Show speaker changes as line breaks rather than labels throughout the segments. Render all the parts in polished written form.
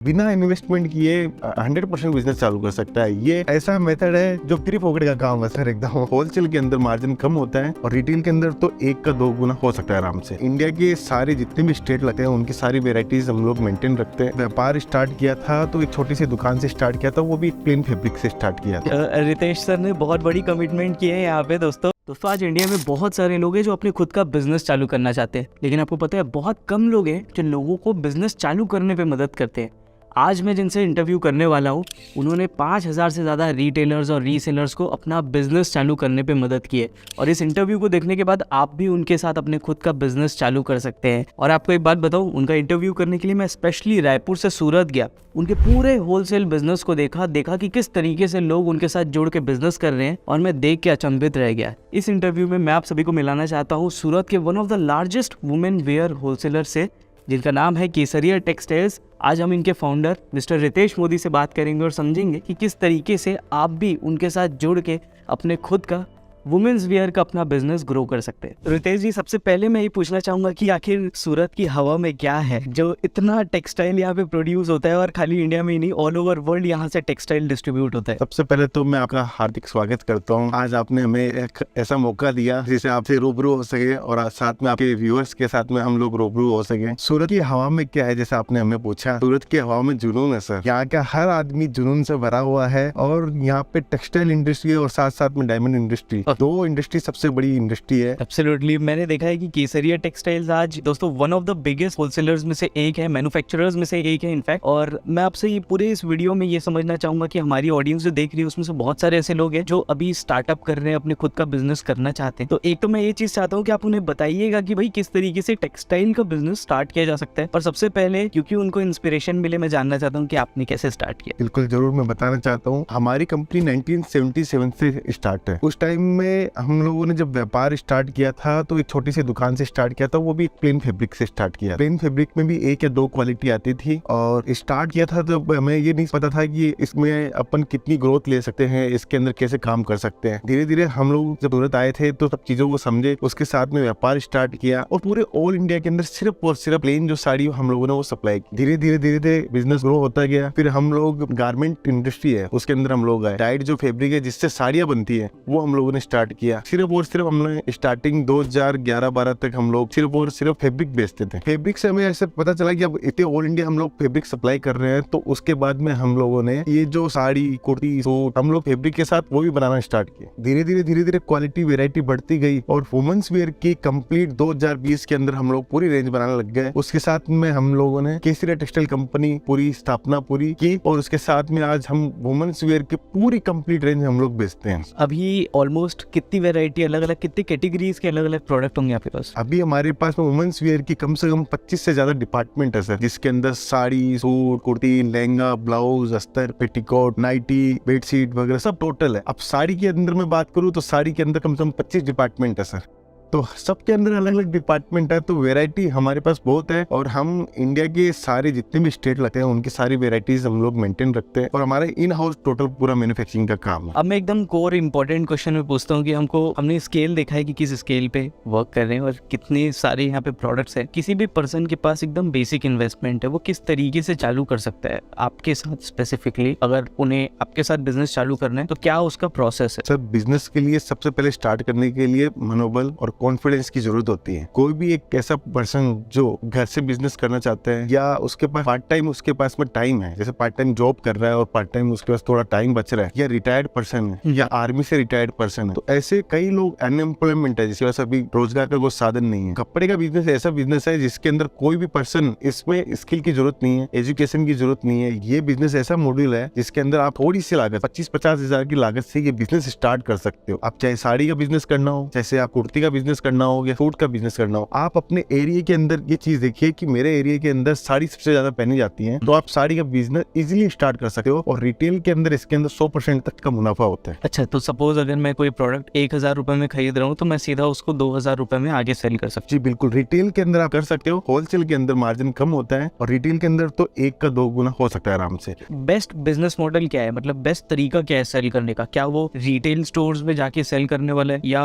बिना इन्वेस्टमेंट किए 100% बिजनेस चालू कर सकता है। ये ऐसा मेथड है जो फ्री पॉकेट का काम है सर एकदम। होलसेल के अंदर मार्जिन कम होता है और रिटेल के अंदर तो 1 का 2 गुना हो सकता है आराम से। इंडिया के सारे जितने भी स्टेट लगते हैं उनकी सारी वेराइटीज हम लोग मेंटेन रखते हैं। व्यापार स्टार्ट किया था तो एक छोटी सी दुकान से स्टार्ट किया था, वो भी प्लेन फैब्रिक से स्टार्ट किया था।
रितेश सर ने बहुत बड़ी कमिटमेंट की है यहाँ पे दोस्तों। आज इंडिया में बहुत सारे लोग हैं जो अपने खुद का बिजनेस चालू करना चाहते हैं, लेकिन आपको पता है बहुत कम लोग हैं जो लोगों को बिजनेस चालू करने पे मदद करते हैं। आज मैं जिनसे इंटरव्यू करने वाला हूँ उन्होंने 5000 से ज़्यादा रिटेलर्स और रीसेलर्स को अपना बिजनेस चालू करने पे मदद की है, और इस इंटरव्यू को देखने के बाद आप भी उनके साथ अपने खुद का बिजनेस चालू कर सकते हैं। और आपको एक बात बताऊँ, उनका इंटरव्यू करने के लिए मैं स्पेशली रायपुर से सूरत गया, उनके पूरे होलसेल बिजनेस को देखा कि किस तरीके से लोग उनके साथ जुड़ के बिजनेस कर रहे हैं, और मैं देख के अचंभित रह गया। इस इंटरव्यू में मैं आप सभी को मिलाना चाहता हूँ सूरत के one of the largest women wear wholesaler से, जिनका नाम है केसरिया टेक्सटाइल्स। आज हम इनके फाउंडर मिस्टर रितेश मोदी से बात करेंगे और समझेंगे कि किस तरीके से आप भी उनके साथ जुड़ के अपने खुद का वुमेन्स वेयर का अपना बिजनेस ग्रो कर सकते हैं। रितेश जी, सबसे पहले मैं ये पूछना चाहूंगा कि आखिर सूरत की हवा में क्या है जो इतना टेक्सटाइल यहाँ पे प्रोड्यूस होता है, और खाली इंडिया में ही नहीं ऑल ओवर वर्ल्ड यहाँ से टेक्सटाइल डिस्ट्रीब्यूट होता है।
सबसे पहले तो मैं आपका हार्दिक स्वागत करता हूँ। आज आपने हमें एक ऐसा मौका दिया जिससे आपसे रूबरू हो सके और साथ में आपके व्यूअर्स के साथ में हम लोग रूबरू हो सके। सूरत की हवा में क्या है जैसे आपने हमें पूछा, सूरत की हवा में जुनून है सर। यहाँ का हर आदमी जुनून से भरा हुआ है, और यहाँ पे टेक्सटाइल इंडस्ट्री और साथ साथ में डायमंड इंडस्ट्री, दो इंडस्ट्री सबसे बड़ी इंडस्ट्री है।
एब्सोल्युटली, मैंने देखा है कि केसरिया टेक्सटाइल्स आज दोस्तों one of the biggest wholesalers में से एक है, मैन्युफैक्चरर्स में से एक है इनफैक्ट। और मैं आपसे ये पूरे इस वीडियो में ये समझना चाहूंगा कि हमारी ऑडियंस जो देख रही है उसमें से बहुत सारे ऐसे लोग हैं जो अभी स्टार्टअप कर रहे हैं, अपने खुद का बिजनेस करना चाहते हैं। तो एक तो मैं ये चीज चाहता हूँ कि आप उन्हें बताइएगा कि भाई किस तरीके से टेक्सटाइल का बिजनेस स्टार्ट किया जा सकता है। और सबसे पहले क्योंकि उनको इंस्पिरेशन मिले, मैं जानना चाहता हूँ कि आपने कैसे स्टार्ट किया।
बिल्कुल जरूर, मैं बताना चाहता हूँ। हमारी कंपनी 1977 से स्टार्ट है। उस टाइम में हम लोगों ने जब व्यापार स्टार्ट किया था तो एक छोटी सी दुकान से स्टार्ट किया था, वो भी प्लेन फैब्रिक से स्टार्ट किया। प्लेन फैब्रिक में भी 1 या 2 क्वालिटी आती थी, और स्टार्ट किया था तो हमें ये नहीं पता था कि इसमें अपन कितनी ग्रोथ ले सकते हैं, इसके अंदर कैसे काम कर सकते हैं। धीरे धीरे हम लोग जब सूरत आए थे तो सब चीजों को समझे, उसके साथ में व्यापार स्टार्ट किया, और पूरे ऑल इंडिया के अंदर सिर्फ और सिर्फ प्लेन जो साड़ी हम लोगों ने वो सप्लाई की। धीरे धीरे बिजनेस ग्रो होता गया। फिर हम लोग गारमेंट इंडस्ट्री है उसके अंदर हम लोग आए। डाइट जो फैब्रिक है जिससे साड़ियां बनती है वो हम लोगों ने स्टार्ट किया। सिर्फ और सिर्फ हमने स्टार्टिंग 2011-12 तक हम लोग सिर्फ और सिर्फ फैब्रिक बेचते थे। फैब्रिक से हमें ऐसे पता चला कि अब इतने ऑल इंडिया हम लोग फैब्रिक सप्लाई कर रहे हैं, तो उसके बाद में हम लोगों ने ये जो साड़ी, कुर्ती, सूट हम लोग फैब्रिक के साथ वो भी बनाना स्टार्ट किया। धीरे धीरे क्वालिटी वेरायटी बढ़ती गई, और वुमेन्स वेयर की कंप्लीट 2020 के अंदर हम लोग पूरी रेंज बनाने लग गए। उसके साथ में हम लोगों ने केसरिया टेक्सटाइल कंपनी पूरी स्थापना पूरी की, और उसके साथ में आज हम वुमेन्स वेयर की पूरी कंप्लीट रेंज हम लोग बेचते हैं।
अभी ऑलमोस्ट कितनी वेरायटी, अलग अलग कितनी कैटेगरीज के अलग अलग प्रोडक्ट होंगे आपके पास?
अभी हमारे पास वुमेन्स वेयर की कम से कम 25 से ज्यादा डिपार्टमेंट है सर, जिसके अंदर साड़ी, सूट, कुर्ती, लहंगा, ब्लाउज, अस्तर, पेटीकोट, नाइटी, बेडशीट वगैरह सब टोटल है। अब साड़ी के अंदर मैं बात करूँ तो साड़ी के अंदर कम से कम 25 डिपार्टमेंट है सर, तो सबके अंदर अलग अलग डिपार्टमेंट है, तो वेरायटी हमारे पास बहुत है। और हम इंडिया के सारे जितने भी स्टेट लगते हैं उनकी सारी वेराइटीज हम लोग मेंटेन रखते हैं, और हमारे इन हाउस टोटल पूरा मैन्युफैक्चरिंग का काम है।
अब मैं एकदम कोर इंपॉर्टेंट क्वेश्चन में पूछता हूँ कि हमने स्केल देखा है कि किस स्केल पे वर्क कर रहे हैं और कितने सारे यहाँ पे प्रोडक्ट्स हैं। किसी भी पर्सन के पास एकदम बेसिक इन्वेस्टमेंट है, वो किस तरीके से चालू कर सकता है आपके साथ स्पेसिफिकली? अगर उन्हें आपके साथ बिजनेस चालू करना है तो क्या उसका प्रोसेस है?
सर, बिजनेस के लिए सबसे पहले स्टार्ट करने के लिए मनोबल और कॉन्फिडेंस की जरूरत होती है। कोई भी एक ऐसा पर्सन जो घर से बिजनेस करना चाहता है, या उसके पास पार्ट टाइम उसके पास में टाइम है, जैसे पार्ट टाइम जॉब कर रहा है और पार्ट टाइम उसके पास थोड़ा टाइम बच रहा है, या रिटायर्ड पर्सन है, या आर्मी से रिटायर्ड पर्सन है, तो ऐसे कई लोग अनएम्प्लॉयमेंट है जिसकी वजह से अभी रोजगार का कोई साधन नहीं है। कपड़े का बिजनेस ऐसा बिजनेस है जिसके अंदर कोई भी पर्सन, इसमें स्किल की जरूरत नहीं है, एजुकेशन की जरूरत नहीं है। ये बिजनेस ऐसा मॉड्यूल है जिसके अंदर आप थोड़ी सी लागत 25-50 हजार की लागत से ये बिजनेस स्टार्ट कर सकते हो। आप चाहे साड़ी का बिजनेस करना हो, जैसे आप कुर्ती का बिजनेस करना हो, या सूट का बिजनेस करना हो, आप अपने एरिया के अंदर ये चीज देखिए कि मेरे एरिया के अंदर साड़ी सबसे ज्यादा पहनी जाती है, तो आप साड़ी का बिजनेस इजीली स्टार्ट कर सकते हो। और रिटेल के अंदर इसके अंदर 100% तक का मुनाफा होता है।
अच्छा, तो सपोज अगर मैं कोई प्रोडक्ट 1000 रुपए में खरीद रहा हूँ तो मैं सीधा उसको 2000 रुपए में आगे सेल कर सकता हूँ?
जी बिल्कुल, रिटेल के अंदर आप कर सकते हो। होलसेल के अंदर मार्जिन कम होता है, और रिटेल के अंदर तो 1 का 2 गुना हो सकता है आराम से।
बेस्ट बिजनेस मॉडल क्या है, मतलब बेस्ट तरीका क्या है सेल करने का? क्या वो रिटेल स्टोर्स में जाके सेल करने वाला है, या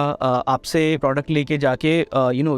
आपसे प्रोडक्ट लेके जाके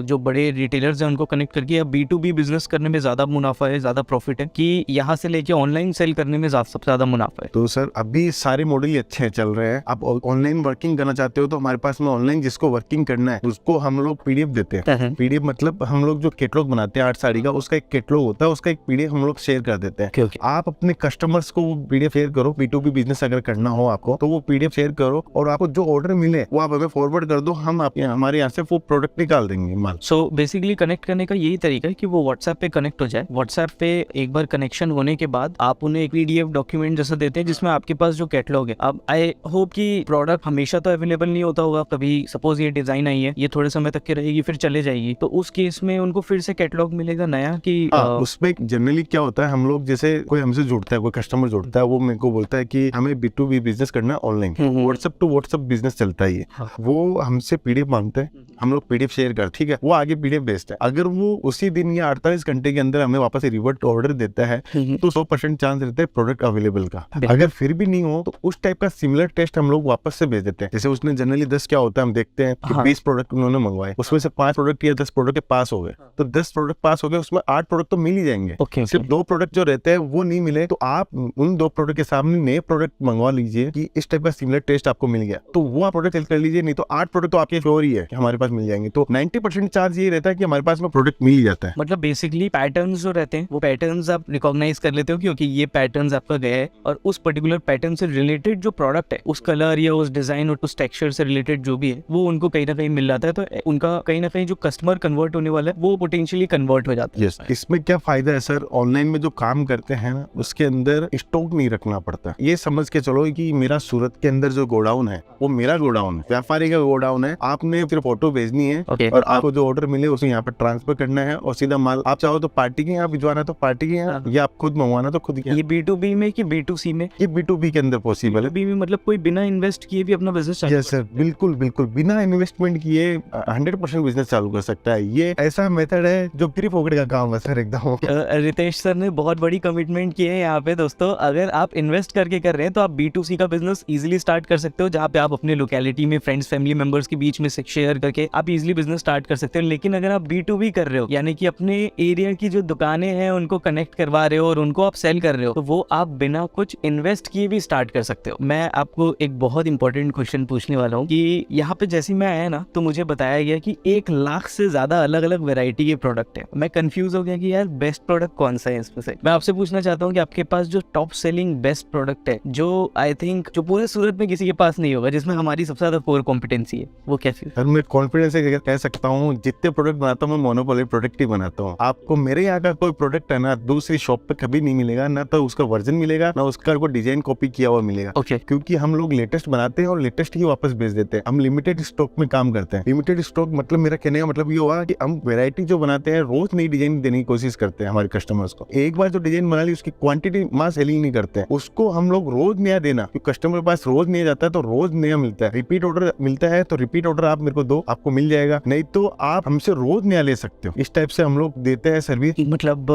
जो बड़े रिटेलर्स हैं उनको कनेक्ट करके अब B2B बिजनेस करने में ज़्यादा मुनाफा है, ज़्यादा प्रॉफिट है, कि यहाँ से लेके ऑनलाइन सेल करने में सबसे ज़्यादा मुनाफा है?
तो सर अभी सारे मॉडल ही अच्छे चल रहे हैं। आप ऑनलाइन वर्किंग करना चाहते हो तो हमारे पास में ऑनलाइन जिसको वर्किंग करना है उसको हम लोग PDF देते हैं। PDF मतलब हम लोग जो कैटलॉग बनाते हैं 8 साड़ी का, उसका एक कैटलॉग होता है, उसका एक PDF हम लोग शेयर कर देते हैं। आप अपने कस्टमर्स को वो PDF शेयर करो। B2B बिजनेस अगर करना हो आपको तो वो PDF शेयर करो और आपको जो ऑर्डर मिले वो आप हमें फॉरवर्ड कर दो, हम हमारे यहाँ से वो प्रोडक्ट निकाल देंगे माल।
सो बेसिकली कनेक्ट करने का यही तरीका है कि वो व्हाट्सएप पे कनेक्ट हो जाए। व्हाट्सएप पे एक बार कनेक्शन होने के बाद आप उन्हें एक PDF डॉक्यूमेंट जैसा देते हैं जिसमें आपके पास जो कैटलॉग है। अब आई होप कि प्रोडक्ट हमेशा तो अवेलेबल नहीं होता होगा, कभी सपोज ये डिजाइन आई है, ये थोड़े समय तक की रहेगी फिर चले जाएगी, तो उस केस में उनको फिर से कैटलॉग मिलेगा नया कि
उसमें जनरली क्या होता है, हम लोग जैसे कोई हमसे जुड़ता है, कोई कस्टमर जुड़ता है, वो मेरे को बोलता है कि हमें B2B बिजनेस करना है online, WhatsApp to WhatsApp business चलता है ये। वो हमसे PDF मांगते हैं, हम लोग PDF शेयर कर, ठीक है, वो आगे PDF भेजते हैं। अगर वो उसी दिन या 48 घंटे के अंदर हमें वापस रिवर्ट ऑर्डर देता है तो 100% चांस रहता है प्रोडक्ट अवेलेबल का। अगर फिर भी नहीं हो तो उस टाइप का सिमिलर टेस्ट हम लोग वापस से भेज देते हैं। जैसे उसने जनरली 10 क्या होता है, हम देखते हैं कि 20 प्रोडक्ट उन्होंने मंगवाए, उसमें से 5 प्रोडक्ट या 10 प्रोडक्ट पास हो गए, तो 10 प्रोडक्ट पास हो गए, उसमें 8 प्रोडक्ट तो मिल ही जाएंगे। सिर्फ 2 प्रोडक्ट जो रहते हैं वो नहीं मिले तो आप उन 2 प्रोडक्ट के सामने नए प्रोडक्ट मंगवा लीजिए कि इस टाइप का सिमिलर टेस्ट आपको मिल गया, तो वो आप प्रोडक्ट सेल कर लीजिए। नहीं तो 8 प्रोडक्ट तो आपके श्योर ही है कि हमारे पास मिल जाएंगे। तो 90% चांस ये रहता है कि हमारे पास में प्रोडक्ट मिल ही जाता है।
मतलब बेसिकली पैटर्न्स जो रहते हैं वो पैटर्न्स आप रिकॉग्नाइज कर लेते हो क्योंकि ये पैटर्न्स आपका गया है, और उस पर्टिकुलर पैटर्न से रिलेटेड जो प्रोडक्ट है, उस कलर या उस डिजाइन और उस टेक्सचर से रिलेटेड जो भी है वो उनको कहीं ना कहीं मिल जाता है, तो उनका कहीं ना कहीं जो कस्टमर कन्वर्ट होने वाला है वो पोटेंशियली कन्वर्ट हो जाता है।
इसमें क्या फायदा है सर, ऑनलाइन में जो काम करते हैं ना उसके अंदर स्टॉक नहीं रखना पड़ता। ये समझ के चलो कि मेरा सूरत के अंदर जो गोडाउन है वो मेरा गोडाउन है, व्यापारी का गोडाउन है, आपने फिर फोटो भेजनी है और आपको जो ऑर्डर मिले उसे यहाँ पे ट्रांसफर करना है और सीधा माल आप चाहो तो पार्टी के यहाँ भिजवाना तो पार्टी के यहाँ, या आप खुद मंगवाना तो खुद के।
ये B2B में कि B2C में?
ये B2B के अंदर पॉसिबल है।
B2B में मतलब कोई बिना इन्वेस्ट किए भी अपना बिजनेस चालू?
यस सर, बिल्कुल बिल्कुल बिना इन्वेस्टमेंट किए 100% बिजनेस चालू कर सकता है। ये ऐसा मेथड है जो फ्री पॉकेट का काम है सर एकदम।
रितेश सर ने बहुत बड़ी कमिटमेंट की है यहाँ पे दोस्तों। अगर आप इन्वेस्ट करके कर रहे हैं तो आप B2C का बिजनेस इजीली स्टार्ट कर सकते हो, जहाँ पे आप अपने लोकेलिटी में फ्रेंड्स फैमिली मेंबर्स के बीच में शेयर करके आप इजीली बिजनेस स्टार्ट कर सकते हो। लेकिन अगर आप B2B कर रहे हो, यानी कि अपने एरिया की जो दुकानें हैं उनको कनेक्ट करवा रहे हो और उनको आप सेल कर रहे हो, तो वो आप बिना कुछ इन्वेस्ट किए भी स्टार्ट कर सकते हो। मैं आपको एक बहुत इंपॉर्टेंट क्वेश्चन पूछने वाला हूँ कि यहाँ पे जैसे मैं आया ना तो मुझे बताया गया कि 1 लाख से ज्यादा अलग अलग वेराइटी के प्रोडक्ट है। मैं कंफ्यूज हो गया कि यार बेस्ट प्रोडक्ट कौन सा है इसमें से। मैं आपसे पूछना चाहता हूँ कि आपके पास जो टॉप सेलिंग बेस्ट प्रोडक्ट है, जो आई थिंक जो पूरे सूरत में किसी के पास नहीं होगा, जिसमें हमारी सबसे ज्यादा कोर कॉम्पिटेंसी है, वो कैसी?
सर मैं कॉन्फिडेंस से कह सकता हूँ जितने प्रोडक्ट बनाता हूँ मैं मोनोपोली प्रोडक्ट ही बनाता हूँ। आपको मेरे यहाँ का कोई प्रोडक्ट है ना दूसरी शॉप पे कभी नहीं मिलेगा, ना तो उसका वर्जन मिलेगा ना उसका कोई डिजाइन कॉपी किया हुआ मिलेगा। क्योंकि हम लोग लेटेस्ट बनाते हैं और लेटेस्ट ही वापस भेज देते हैं। हम लिमिटेड स्टॉक में काम करते हैं। लिमिटेड स्टॉक मतलब मेरा कहने का मतलब ये हुआ कि हम वैरायटी जो बनाते हैं रोज नई डिजाइन देने की कोशिश करते हैं हमारे कस्टमर्स को। एक बार जो डिजाइन बना ली उसकी क्वांटिटी मास सेलिंग नहीं करते हैं, उसको हम लोग रोज नया देना, क्योंकि कस्टमर के पास रोज नया जाता है तो रोज नया मिलता है। रिपीट ऑर्डर मिलता है तो रिपीट ऑर्डर आप मेरे को दो, आपको मिल जाएगा, नहीं तो आप हमसे रोज नया ले सकते हो। इस टाइप से हम लोग देते हैं सर्विस।
मतलब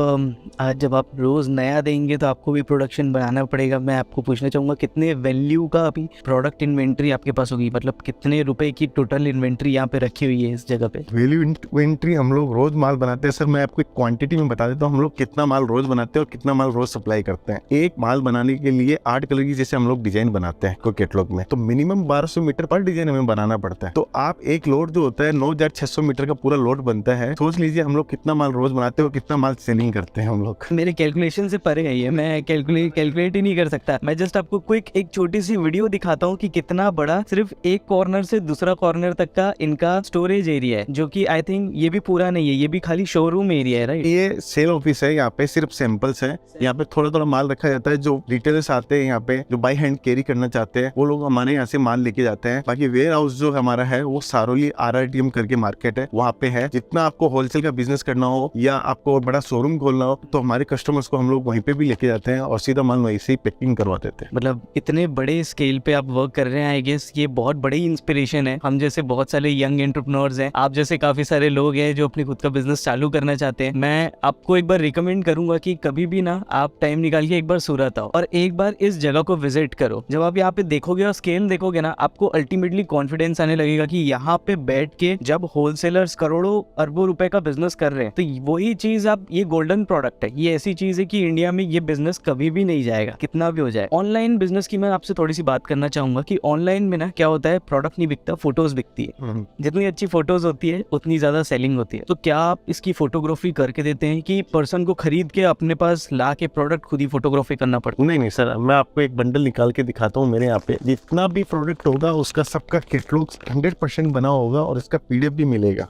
आज जब आप रोज नया देंगे तो आपको भी प्रोडक्शन बनाना पड़ेगा। मैं आपको पूछना चाहूंगा कितने वैल्यू का अभी प्रोडक्ट इन्वेंट्री आपके पास होगी, मतलब कितने रुपए की टोटल इन्वेंट्री यहाँ पे रखी हुई है इस जगह पे?
वैल्यू इन्वेंट्री हम लोग रोज माल बनाते हैं सर। मैं आपको क्वांटिटी में बता देता हूँ हम लोग कितना माल रोज बनाते हैं और कितना माल रोज सप्लाई करते हैं। एक माल बनाने के लिए 8 कलर की जैसे हम लोग डिजाइन बनाते हैं कोई कैटलॉग में, तो मिनिमम 1200 मीटर पर डिजाइन हमें बनाना पड़ता है। तो आप एक लोड जो होता है 9600 मीटर का पूरा लोड बनता है। सोच लीजिए हम लोग कितना माल रोज बनाते हैं और कितना माल सेलिंग करते हैं हम लोग।
मेरे कैलकुलेशन से परे है ये, मैं कैलकुलेट ही नहीं कर सकता। मैं जस्ट आपको क्विक एक छोटी सी वीडियो दिखाता हूँ कि कितना बड़ा सिर्फ एक कॉर्नर से दूसरा कॉर्नर तक का इनका स्टोरेज एरिया है, जो कि आई थिंक ये भी पूरा नहीं है, ये भी खाली शोरूम एरिया है, राइट?
ये सेल ऑफिस है, यहाँ पे सिर्फ सैंपल्स है। यहाँ पे थोड़ा थोड़ा माल रखा जाता है। जो रिटेलर्स आते हैं यहाँ पे जो बाय हैंड कैरी करना चाहते हैं वो लोग हमारे यहाँ से माल लेके जाते हैं। बाकी वेयर हाउस जो हमारा है वो सारोली RRTM करके मार्केट है, वहाँ पे है। जितना आपको होलसेल का बिजनेस करना हो या आपको बड़ा शोरूम खोलना हो तो हमारे कस्टमर्स को हम लोग वहीं पे भी लेके जाते हैं और सीधा माल वहीं से ही पैकिंग करवा देते हैं।
मतलब इतने बड़े स्केल पे आप वर्क कर रहे हैं, आई गेस ये बहुत बड़ी इंस्पिरेशन है। हम जैसे बहुत सारे यंग एंटरप्रेन्योर्स हैं, आप जैसे काफी सारे लोग हैं जो अपनी खुद का बिजनेस चालू करना चाहते हैं। मैं आपको एक बार रिकमेंड करूंगा कि कभी भी ना आप टाइम निकाल के एक बार सूरत आओ और एक बार इस जगह को विजिट करो। जब आप यहाँ पे देखोगे और स्केल देखोगे ना, आपको अल्टीमेटली कॉन्फिडेंस आने लगेगा कि यहाँ पे बैठ के जब होलसेलर्स करोड़ों अरबों रुपए का बिजनेस कर रहे हैं, तो वही चीज आप, ये गोल्डन प्रोडक्ट है, ये ऐसी चीज है कि इंडिया में ये बिजनेस कभी भी नहीं जाएगा, कितना भी हो जाए। ऑनलाइन बिजनेस की मैं आपसे थोड़ी सी बात करना चाहूंगा कि ऑनलाइन में ना क्या होता है, प्रोडक्ट नहीं बिकता, फोटोज बिकती है। जितनी अच्छी फोटोज होती है उतनी ज्यादा सेलिंग होती है। तो क्या आप इसकी फोटोग्राफी करके देते हैं कि पर्सन को खरीद के अपने पास ला के प्रोडक्ट खुद ही फोटोग्राफी करना पड़ता है?
नहीं सर, मैं आपको एक बंडल निकाल के दिखाता हूँ। मेरे यहाँ पे जितना भी प्रोडक्ट होगा उसका सबका कैटलॉग 100% बना होगा और इसका PDF भी मिलेगा।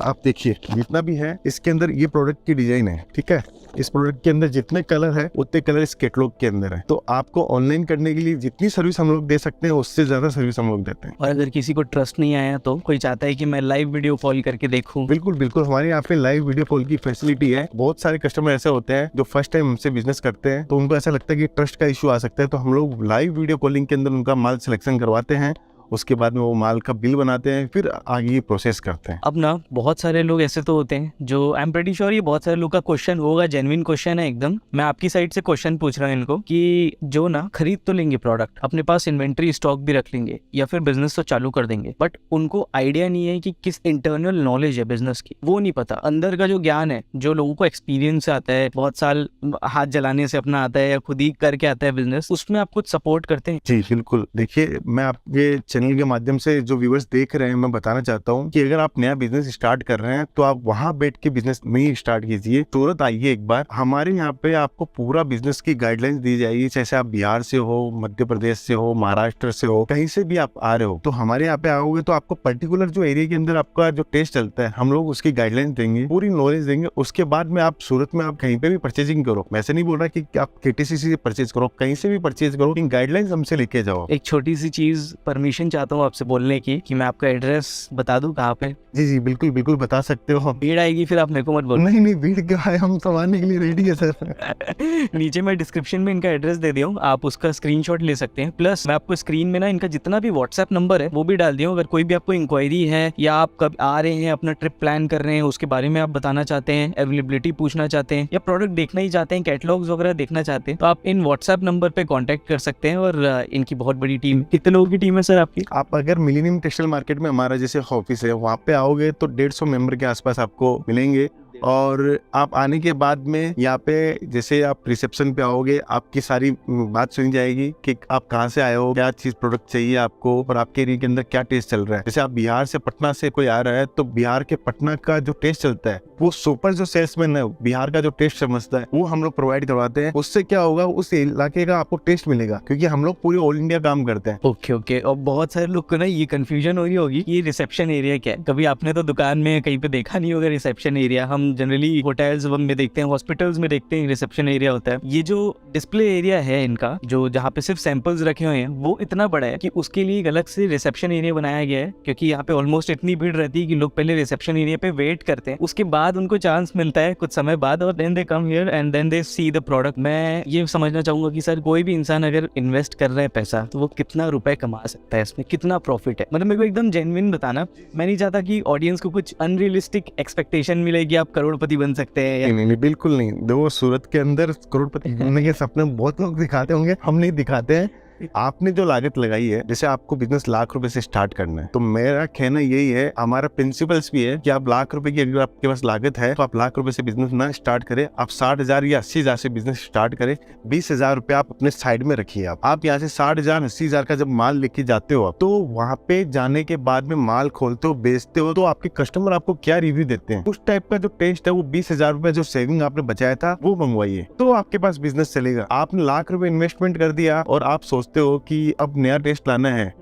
आप देखिए जितना भी है इसके अंदर ये प्रोडक्ट की डिजाइन है, ठीक है। इस प्रोडक्ट के अंदर जितने कलर है उतने कलर इस कैटलॉग के अंदर है। तो आपको ऑनलाइन करने के लिए जितनी सर्विस हम लोग दे सकते हैं उससे ज्यादा सर्विस हम लोग देते हैं।
और अगर किसी को ट्रस्ट नहीं आया तो कोई चाहता है कि मैं लाइव वीडियो कॉल करके देखूं?
बिल्कुल बिल्कुल, हमारे यहाँ पे लाइव वीडियो कॉल की फैसिलिटी है। बहुत सारे कस्टमर ऐसे होते हैं जो फर्स्ट टाइम हमसे बिजनेस करते हैं, तो उनको ऐसा लगता है कि ट्रस्ट का इशू आ सकता है, तो हम लोग लाइव वीडियो कॉलिंग के अंदर उनका माल सिलेक्शन करवाते हैं, उसके बाद में वो माल का बिल बनाते हैं, फिर आगे प्रोसेस करते हैं।
अब ना बहुत सारे लोग ऐसे तो होते हैं जो, आई एम प्रेटी श्योर ये बहुत सारे लोग का क्वेश्चन होगा, जेन्युइन क्वेश्चन है एकदम। मैं आपकी साइड से क्वेश्चन पूछ रहा हूँ इनको कि जो ना खरीद तो लेंगे प्रोडक्ट, अपने पास इन्वेंट्री स्टॉक भी रख लेंगे या फिर बिजनेस तो चालू कर देंगे, बट उनको आइडिया नहीं है कि किस इंटरनल नॉलेज है बिजनेस की, वो नहीं पता। अंदर का जो ज्ञान है, जो लोगों को एक्सपीरियंस आता है, बहुत साल हाथ जलाने से अपना आता है या खुद ही करके आता है बिजनेस, उसमें आप कुछ सपोर्ट करते हैं?
जी बिल्कुल। देखिए, मैं आपके चैनल के माध्यम से जो व्यूअर्स देख रहे हैं, मैं बताना चाहता हूँ कि अगर आप नया बिजनेस स्टार्ट कर रहे हैं तो आप वहां बैठ के बिजनेस नहीं स्टार्ट कीजिए, सूरत आइए एक बार। हमारे यहाँ पे आपको पूरा बिजनेस की गाइडलाइंस दी जाएगी। जैसे आप बिहार से हो, मध्य प्रदेश से हो, महाराष्ट्र से हो, कहीं से भी आप आ रहे हो, तो हमारे यहाँ पे आओगे तो आपको पर्टिकुलर जो एरिया के अंदर आपका जो टेस्ट चलता है, हम लोग उसकी गाइडलाइंस देंगे, पूरी नॉलेज देंगे। उसके बाद में आप सूरत में आप कहीं पे भी परचेजिंग करो। मैं ऐसे नहीं बोल रहा कि आप KTC से परचेज करो, कहीं से भी परचेज करो, इन गाइडलाइंस हमसे लेके जाओ।
एक छोटी सी चीज परमिशन चाहता हूँ आपसे बोलने की कि मैं आपका एड्रेस बता दूं कहाँ पे?
जी बिल्कुल बिल्कुल, बता सकते हो।
भीड़ आएगी फिर आप मेरे को मत बोलो।
नहीं भीड़ क्या है, हम संभालने के लिए रेडी है सर।
नीचे मैं डिस्क्रिप्शन में इनका एड्रेस दे दिया हूँ, आप उसका स्क्रीनशॉट ले सकते हैं। प्लस मैं आपको स्क्रीन में ना इनका जितना भी व्हाट्सएप नंबर है वो भी डाल दिया हूँ। अगर कोई भी आपको इंक्वायरी है या आप कब आ रहे हैं, अपना ट्रिप प्लान कर रहे हैं, उसके बारे में आप बताना चाहते हैं, अवेलेबिलिटी पूछना चाहते हैं या प्रोडक्ट देखना ही चाहते हैं, कैटलॉग्स वगैरह देखना चाहते हैं, तो आप इन व्हाट्सएप नंबर पे कॉन्टेक्ट कर सकते हैं। और इनकी बहुत बड़ी टीम, कितने लोगों की टीम है सर आपकी?
आप अगर मिलेनियम टेक्सटाइल मार्केट में हमारा जैसे ऑफिस है, वहाँ पे आओगे तो 150 मेंबर के आसपास आपको मिलेंगे। और आप आने के बाद में यहाँ पे जैसे आप रिसेप्शन पे आओगे, आपकी सारी बात सुनी जाएगी कि आप कहाँ से आए हो, क्या चीज प्रोडक्ट चाहिए आपको और आपके एरिया के अंदर क्या टेस्ट चल रहा है। जैसे आप बिहार से, पटना से कोई आ रहा है तो बिहार के पटना का जो टेस्ट चलता है, वो सुपर जो सेल्समैन है बिहार का जो टेस्ट समझता है, वो हम लोग प्रोवाइड करवाते हैं। उससे क्या होगा, उस इलाके का आपको टेस्ट मिलेगा, क्योंकि हम लोग पूरे ऑल इंडिया काम करते हैं।
ओके। और बहुत सारे लोग को ना ये कंफ्यूजन हो रही होगी ये रिसेप्शन एरिया क्या है। कभी आपने तो दुकान में कहीं पे देखा नहीं होगा रिसेप्शन एरिया। हम जनरली होटल्स में देखते हैं, हॉस्पिटल्स में देखते हैं रिसेप्शन एरिया होता है। ये जो डिस्प्ले एरिया है इनका, जो जहाँ पे सिर्फ सैंपल्स रखे हुए हैं, वो इतना बड़ा है कि उसके लिए एक अलग से रिसेप्शन एरिया बनाया गया है। क्योंकि यहाँ पे ऑलमोस्ट इतनी भीड़ रहती है कि लोग पहले रिसेप्शन एरिया पे वेट करते हैं, उसके बाद उनको चांस मिलता है कुछ समय बाद, और then they come here and then they see the product. मैं ये समझना चाहूंगा कि सर कोई भी इंसान अगर इन्वेस्ट कर रहा है पैसा, तो वो कितना रुपए कमा सकता है, इसमें कितना प्रॉफिट है? मतलब मेरे को एकदम जेन्युइन बताना। मैं नहीं चाहता कि ऑडियंस को कुछ अनरियलिस्टिक एक्सपेक्टेशन मिले कि आप करोड़पति बन सकते हैं।
नहीं, बिल्कुल नहीं। देखो, सूरत के अंदर करोड़पति बनने के सपने बहुत लोग दिखाते होंगे, हम नहीं दिखाते हैं। आपने जो लागत लगाई है, जैसे आपको बिजनेस लाख रुपए से स्टार्ट करना है, तो मेरा कहना यही है, हमारा प्रिंसिपल्स भी है कि आप लाख रुपए की अगर आपके पास लागत है तो आप लाख रुपए से बिजनेस ना स्टार्ट करें। आप 60,000 या 80,000 से बिजनेस स्टार्ट करें। 20,000 रुपए आप अपने साइड में रखिए। आप यहाँ से 60,000 80,000 का जब माल लेके जाते हो, तो वहाँ पे जाने के बाद में माल खोलते हो, बेचते हो, तो आपके कस्टमर आपको क्या रिव्यू देते हैं, उस टाइप का जो टेस्ट है, वो 20,000 रुपए जो सेविंग आपने बचाया था वो मंगवाइए, तो आपके पास बिजनेस चलेगा। आपने लाख रुपए इन्वेस्टमेंट कर दिया और आप सोचते हो कि अब नया टेस्ट लाना है,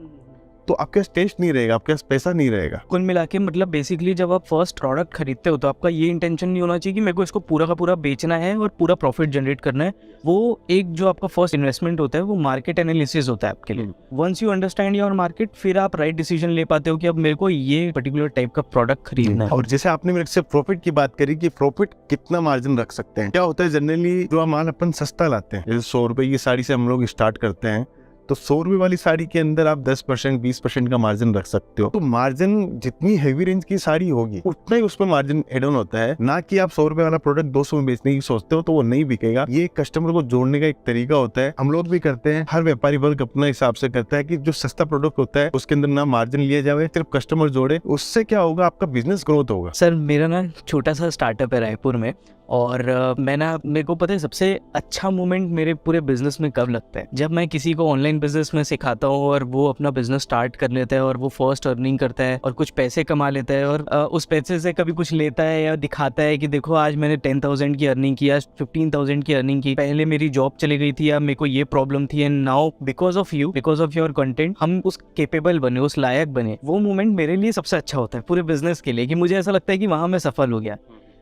तो आपके पास टेस्ट नहीं रहेगा, आपके पास पैसा नहीं रहेगा।
कुल मिला के मतलब बेसिकली जब आप फर्स्ट प्रोडक्ट खरीदते हो तो आपका ये इंटेंशन नहीं होना चाहिए कि मेरे को इसको पूरा का पूरा बेचना है और पूरा प्रॉफिट जनरेट करना है। वो एक जो आपका फर्स्ट इन्वेस्टमेंट होता है वो मार्केट एनालिसिस होता है आपके लिए। Once you understand your market, फिर आप राइट डिसीजन ले पाते हो कि अब मेरे को ये पर्टिकुलर टाइप का प्रोडक्ट खरीदना है।
और जैसे आपने मेरे से प्रॉफिट की बात करी कि प्रॉफिट कितना मार्जिन रख सकते हैं, क्या होता है जनरली जो माल अपन सस्ता लाते हैं, जैसे 100 रुपए की साड़ी से हम लोग स्टार्ट करते हैं, तो 100 रुपए वाली साड़ी के अंदर आप 10% 20% का मार्जिन रख सकते हो। तो मार्जिन जितनी हैवी रेंज की साड़ी होगी उतना ही उसमें मार्जिन एड ऑन होता है, ना कि आप 100 रुपए वाला प्रोडक्ट 200 में बेचने की सोचते हो तो वो नहीं बिकेगा। ये कस्टमर को जोड़ने का एक तरीका होता है, हम लोग भी करते हैं, हर व्यापारी वर्ग अपने हिसाब से करता है कि जो सस्ता प्रोडक्ट होता है उसके अंदर ना मार्जिन लिया जाए, सिर्फ कस्टमर जोड़े, उससे क्या होगा, आपका बिजनेस ग्रोथ होगा।
सर मेरा ना छोटा सा स्टार्टअप है रायपुर में, और मेरे को पता है सबसे अच्छा मोमेंट मेरे पूरे बिजनेस में कब लगता है, जब मैं किसी को ऑनलाइन बिजनेस में सिखाता हूँ और वो अपना बिजनेस स्टार्ट कर लेता है और वो फर्स्ट अर्निंग करता है और कुछ पैसे कमा लेता है, और उस पैसे से कभी कुछ लेता है या दिखाता है कि देखो आज मैंने 10,000 की अर्निंग की, आज 15,000 की अर्निंग की, पहले मेरी जॉब चली गई थी या मेरे को ये प्रॉब्लम थी and now because of you, because of your content हम उस केपेबल बने, उस लायक बने। वो मोमेंट मेरे लिए सबसे अच्छा होता है पूरे बिजनेस के लिए, कि मुझे ऐसा लगता है कि वहाँ मैं सफल हो गया।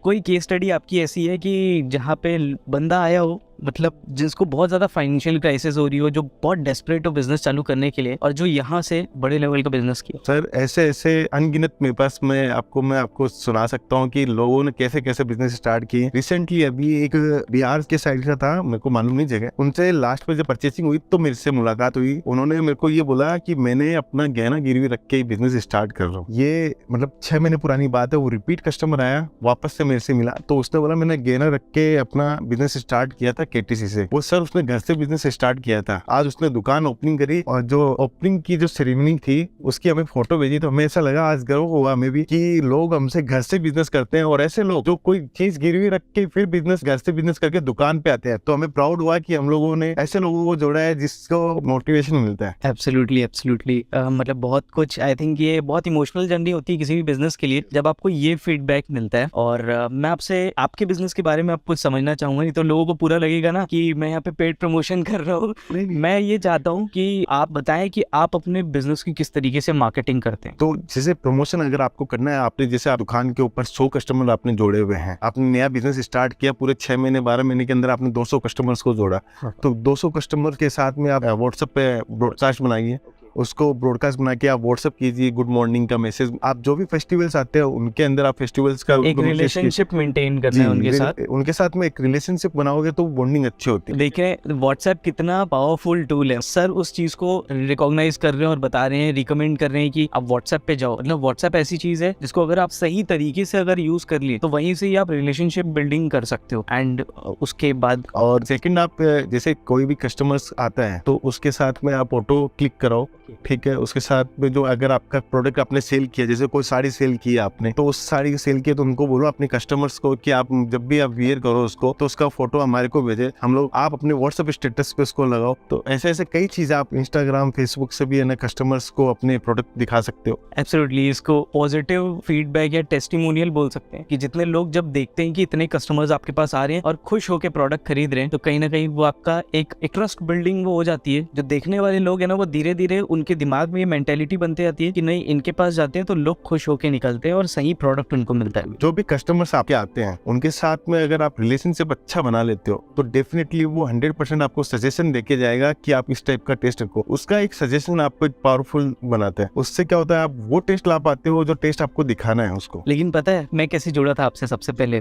कोई केस स्टडी आपकी ऐसी है कि जहाँ पे बंदा आया हो, मतलब जिसको बहुत ज़्यादा फाइनेंशियल क्राइसिस हो रही हो, जो बहुत डेस्परेट हो बिजनेस चालू करने के लिए, और जो यहाँ से बड़े लेवल का बिजनेस किया?
सर ऐसे अनगिनत मेरे पास मैं आपको सुना सकता हूँ कि लोगों ने कैसे कैसे बिजनेस स्टार्ट किए। रिसेंटली अभी एक बिहार के साइड का था, मेरे को मालूम नहीं जगह, उनसे लास्ट में जब परचेसिंग हुई तो मेरे से मुलाकात हुई। उन्होंने मेरे को ये बोला कि मैंने अपना गहना गिरवी रख के बिजनेस स्टार्ट कर रहा हूँ। ये मतलब 6 महीने पुरानी बात है। वो रिपीट कस्टमर आया, वापस से मेरे से मिला, तो उसने बोला मैंने गहना रख के अपना बिजनेस स्टार्ट किया था KTC से। वो सर उसने घर से बिजनेस स्टार्ट किया था, आज उसने दुकान ओपनिंग करी, और जो ओपनिंग की जो सेरेमनी थी उसकी हमें फोटो भेजी, तो हमें ऐसा लगा आज गर्व हुआ हमें भी कि लोग हमसे घर से बिजनेस करते हैं, और ऐसे लोग जो कोई चीज गिरवी रख के फिर बिजनेस घर से बिजनेस करके दुकान पे आते हैं। तो हमें प्राउड हुआ कि हम लोगों ने ऐसे लोगों को जोड़ा है जिसको मोटिवेशन मिलता है।
एब्सोल्युटली मतलब बहुत कुछ, आई थिंक ये बहुत इमोशनल जर्नी होती है किसी भी बिजनेस के लिए जब आपको ये फीडबैक मिलता है। और मैं आपसे आपके बिजनेस के बारे में आप कुछ समझना चाहूंगा, नहीं तो लोगों को पूरा लगेगा ना कि मैं यहाँ पे पेड प्रमोशन कर रहा हूँ। मैं ये चाहता हूँ कि आप बताएं कि आप अपने बिजनेस की किस तरीके से मार्केटिंग करते हैं।
तो जैसे प्रमोशन अगर आपको करना है, आपने जैसे आप दुकान के ऊपर 100 कस्टमर आपने जोड़े हुए हैं, आपने नया बिजनेस स्टार्ट किया, पूरे 6 महीने 12 महीने के अंदर आपने 200 कस्टमर्स को जोड़ा, तो 200 कस्टमर के साथ में आप व्हाट्सएप पे ब्रॉडकास्ट बनाइए, उसको ब्रॉडकास्ट बना के आप व्हाट्सएप कीजिए, गुड मॉर्निंग का मैसेज। आप जो भी फेस्टिवल्स आते हैं उनके अंदर आप फेस्टिवल्स का
एक रिलेशनशिप मेंटेन करना है
उनके साथ में एक रिलेशनशिप बनाओगे तो बॉन्डिंग अच्छी होती है।
देखिए व्हाट्सएप कितना पावरफुल टूल है। सर उस चीज को रिकॉग्नाइज कर रहे हैं और बता रहे हैं, रिकमेंड कर रहे हैं कि आप व्हाट्सएप पे जाओ। मतलब व्हाट्सएप ऐसी चीज है जिसको अगर आप सही तरीके से अगर यूज कर लिए तो वहीं से ही आप रिलेशनशिप बिल्डिंग कर सकते हो। एंड उसके बाद
और सेकंड, आप जैसे कोई भी कस्टमर्स आता है तो उसके साथ में आप ऑटो क्लिक कराओ, ठीक है। उसके साथ में जो अगर आपका प्रोडक्ट आपने सेल किया, जैसे कोई साड़ी सेल की आपने, तो उस साड़ी सेल किया तो उनको बोलो अपने कस्टमर्स को कि आप जब भी आप वियर करो उसको तो उसका फोटो हमारे को भेजे, हम लोग आप अपने व्हाट्सएप स्टेटस पे उसको लगाओ। तो ऐसे कई चीजें आप इंस्टाग्राम फेसबुक से भी है ना कस्टमर्स को अपने प्रोडक्ट दिखा सकते हो।
एब्सोल्युटली इसको पॉजिटिव फीडबैक या टेस्टिमोनियल बोल सकते हैं कि जितने लोग जब देखते हैं कि इतने कस्टमर्स आपके पास आ रहे हैं और खुश होकर प्रोडक्ट खरीद रहे हैं, तो कहीं ना कहीं वो आपका एक ट्रस्ट बिल्डिंग वो हो जाती है। जो देखने वाले लोग हैं ना, वो धीरे धीरे उनके दिमाग में ये मेंटेलिटी बनती जाती है कि नहीं, इनके पास जाते हैं तो लोग खुश होकर निकलते हैं और सही प्रोडक्ट उनको मिलता है।
जो भी कस्टमर्स आपके आते हैं उनके साथ में अगर आप रिलेशनशिप अच्छा बना लेते हो तो डेफिनेटली वो 100% आपको सजेशन देके जाएगा कि आप इस टाइप का टेस्ट रखो। उसका एक सजेशन आपको एक पावरफुल बनाता है। उससे क्या होता है, आप वो टेस्ट ला पाते हो जो टेस्ट आपको दिखाना है उसको।
लेकिन पता है मैं कैसे जुड़ा था आपसे? सबसे पहले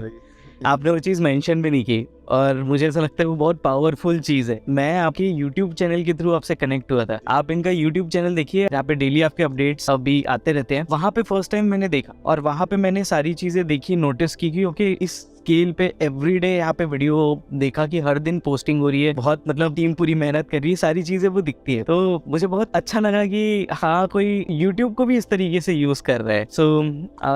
आपने वो चीज़ मेंशन भी नहीं की और मुझे ऐसा लगता है वो बहुत पावरफुल चीज़ है। मैं आपके YouTube चैनल के थ्रू आपसे कनेक्ट हुआ था। आप इनका YouTube चैनल देखिए, यहाँ पे डेली आपके अपडेट्स अभी आते रहते हैं। वहाँ पे फर्स्ट टाइम मैंने देखा और वहाँ पे मैंने सारी चीज़ें देखी, नोटिस की कि ओके इस स्केल पे एवरीडे यहाँ पे वीडियो देखा कि हर दिन पोस्टिंग हो रही है, बहुत मतलब टीम पूरी मेहनत कर रही है, सारी चीज़ें वो दिखती है। तो मुझे बहुत अच्छा लगा कि हाँ कोई YouTube को भी इस तरीके से यूज़ कर रहा है। सो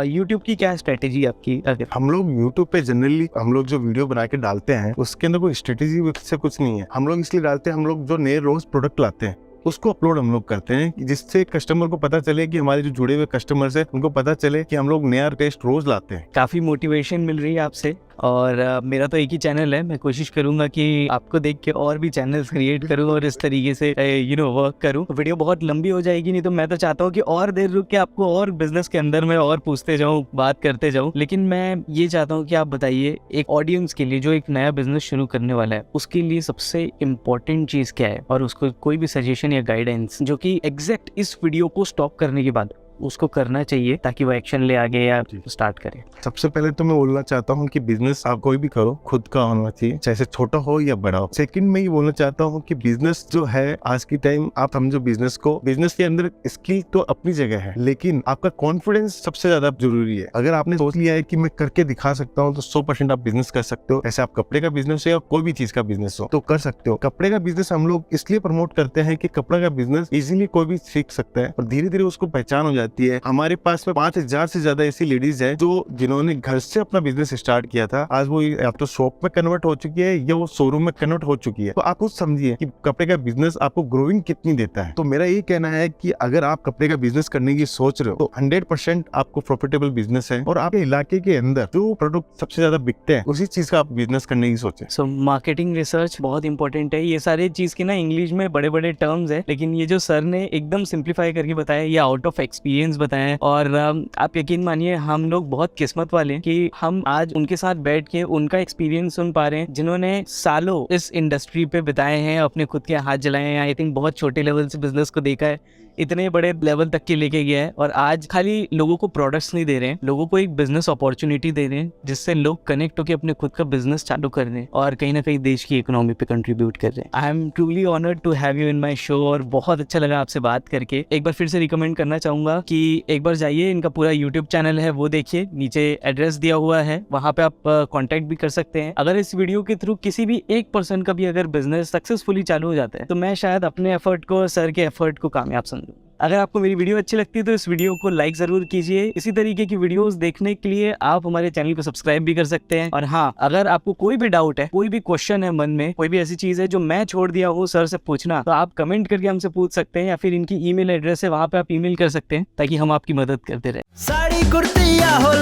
YouTube की क्या स्ट्रेटेजी आपकी? अगर
हम लोग YouTube पे जनरली हम लोग जो वीडियो बना के डालते हैं उसके अंदर कोई स्ट्रेटेजी से कुछ नहीं है। हम लोग इसलिए डालते हैं, हम लोग जो नए रोज प्रोडक्ट लाते हैं उसको अपलोड हम लोग करते हैं जिससे कस्टमर को पता चले कि हमारे जो जुड़े हुए कस्टमर्स हैं उनको पता चले कि हम लोग नया टेस्ट रोज लाते हैं।
काफ़ी मोटिवेशन मिल रही है आपसे और मेरा तो एक ही चैनल है। मैं कोशिश करूंगा कि आपको देख के और भी चैनल्स क्रिएट करूं और इस तरीके से वर्क करूं। वीडियो बहुत लंबी हो जाएगी, नहीं तो मैं तो चाहता हूं कि और देर रुक के आपको और बिजनेस के अंदर में और पूछते जाऊं, बात करते जाऊं। लेकिन मैं ये चाहता हूं कि आप बताइए एक ऑडियंस के लिए जो एक नया बिजनेस शुरू करने वाला है उसके लिए सबसे इम्पोर्टेंट चीज़ क्या है, और उसको कोई भी सजेशन या गाइडेंस जो कि एग्जैक्ट इस वीडियो को स्टॉप करने के बाद उसको करना चाहिए ताकि वो एक्शन ले आगे या स्टार्ट करे?
सबसे पहले तो मैं बोलना चाहता हूँ कि बिजनेस आप कोई भी करो खुद का होना चाहिए, चाहे छोटा हो या बड़ा हो। सेकंड में ये बोलना चाहता हूँ कि बिजनेस जो है आज की टाइम आप समझो बिजनेस को, बिजनेस के अंदर स्किल तो अपनी जगह है, लेकिन आपका कॉन्फिडेंस सबसे ज्यादा जरूरी है। अगर आपने सोच लिया है कि मैं करके दिखा सकता हूँ तो 100% आप बिजनेस कर सकते हो। ऐसे आप कपड़े का बिजनेस हो या कोई भी चीज का बिजनेस हो तो कर सकते हो। कपड़े का बिजनेस हम लोग इसलिए प्रमोट करते हैं कि कपड़े का बिजनेस इजीली कोई भी सीख सकता है और धीरे धीरे उसको पहचान हो जाती है। हमारे पास में 5000 से ज्यादा ऐसी लेडीज है जो जिन्होंने घर से अपना बिजनेस स्टार्ट किया था, आज वो या तो शॉप में कन्वर्ट हो चुकी है या वो शोरूम में कन्वर्ट हो चुकी है। तो आप खुद समझिए कि कपड़े का बिजनेस आपको ग्रोइंग कितनी देता है। तो मेरा ये कहना है कि अगर आप कपड़े का बिजनेस करने की सोच रहे हो तो 100% आपको प्रॉफिटेबल बिजनेस है और आपके इलाके के अंदर जो प्रोडक्ट सबसे ज्यादा बिकते हैं उसी चीज का आप बिजनेस करने की सोचें।
सो मार्केटिंग रिसर्च बहुत इंपॉर्टेंट है। ये सारे चीज की ना इंग्लिश में बड़े बड़े टर्म्स है, लेकिन ये जो सर ने एकदम सिंप्लीफाई करके बताया, ये आउट ऑफ एक्सपीरियंस बताया। और आप यकीन मानिए हम लोग बहुत किस्मत वाले हैं कि हम आज उनके साथ बैठ के उनका एक्सपीरियंस सुन पा रहे हैं, जिन्होंने सालों इस इंडस्ट्री पे बिताए हैं, अपने खुद के हाथ जलाए हैं। आई थिंक बहुत छोटे लेवल से बिजनेस को देखा है, इतने बड़े लेवल तक के लेके गया है और आज खाली लोगों को प्रोडक्ट्स नहीं दे रहे हैं, लोगों को एक बिजनेस अपॉर्चुनिटी दे रहे हैं जिससे लोग कनेक्ट होकर अपने खुद का बिजनेस चालू कर रहे हैं और कहीं ना कहीं देश की इकोनॉमी पे कंट्रीब्यूट कर रहे हैं। I am truly honoured to have you in my show और बहुत अच्छा लगा आपसे बात करके। एक बार फिर से रिकमेंड करना चाहूंगा कि एक बार जाइए, इनका पूरा यूट्यूब चैनल है वो देखिए, नीचे एड्रेस दिया हुआ है, वहां पे आप कॉन्टेक्ट भी कर सकते हैं। अगर इस वीडियो के थ्रू किसी भी एक पर्सन का भी अगर बिजनेस सक्सेसफुली चालू हो जाता है तो मैं शायद अपने एफर्ट को, सर के एफर्ट को कामयाब समझूं। अगर आपको मेरी वीडियो अच्छी लगती है तो इस वीडियो को लाइक जरूर कीजिए। इसी तरीके की वीडियोस देखने के लिए आप हमारे चैनल को सब्सक्राइब भी कर सकते हैं। और हाँ, अगर आपको कोई भी डाउट है, कोई भी क्वेश्चन है मन में, कोई भी ऐसी चीज है जो मैं छोड़ दिया हूँ सर से पूछना, तो आप कमेंट करके हमसे पूछ सकते हैं या फिर इनकी ईमेल एड्रेस है वहाँ पे आप ईमेल कर सकते हैं ताकि हम आपकी मदद करते रहे।
साड़ी कुर्ती या हो